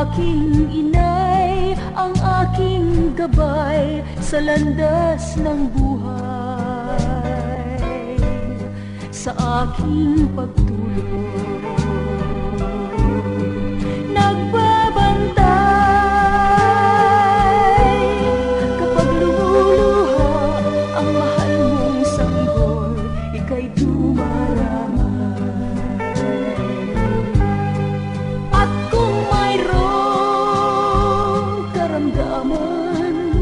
aking inay, ang aking gabay sa landas ng buhay, sa aking pagtulog. Nagbabantay kapag lumuluha ang mahal mong sanggol, ika'y dumaramay. At kung mayroong karamdaman,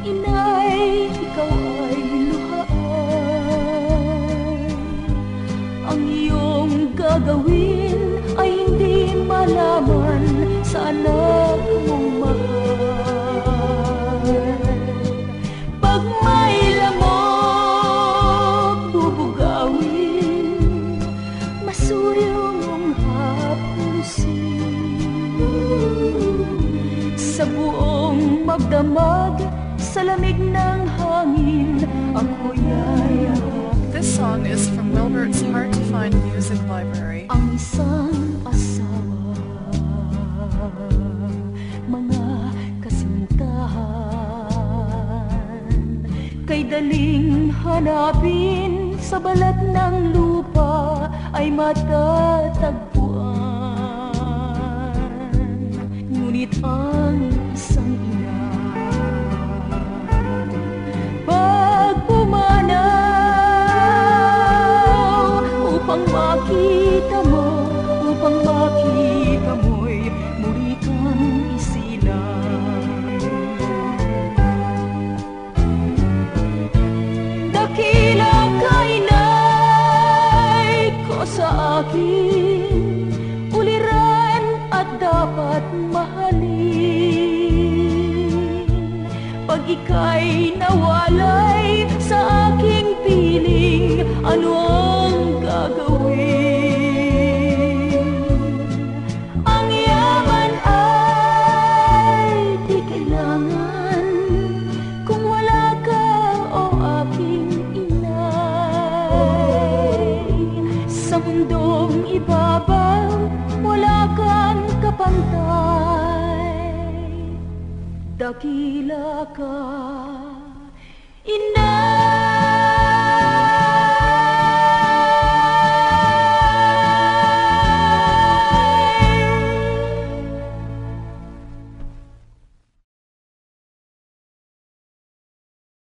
inay, ikaw ay luhaan. Ang iyong gagawin ay hindi malaman sa anak mong mahal. Pag may lamok bubugawin, masuyo mong haplusin. Sa buong magdamag, sa lamig ng hangin, ako'y yayakap. This song is from Wilbert's Hard to Find Music Library. Ang isang asawa, mga kasintahan, kay daling hanapin sa balat ng lupa ay matatagpuan. Ngunit ang isang ina, pag pumanaw upang makita mo'y muli kang isilang. Dakila ka, inay ko sa akin, uliran at dapat mahalin. Pag ika'y nawalay sa aking piling, ano ang gagawin? Ang yaman ay di kailangan kung wala ka, o aking inay. Sa mundong ibabaw, wala kang kapantay. Dakila ka, inay.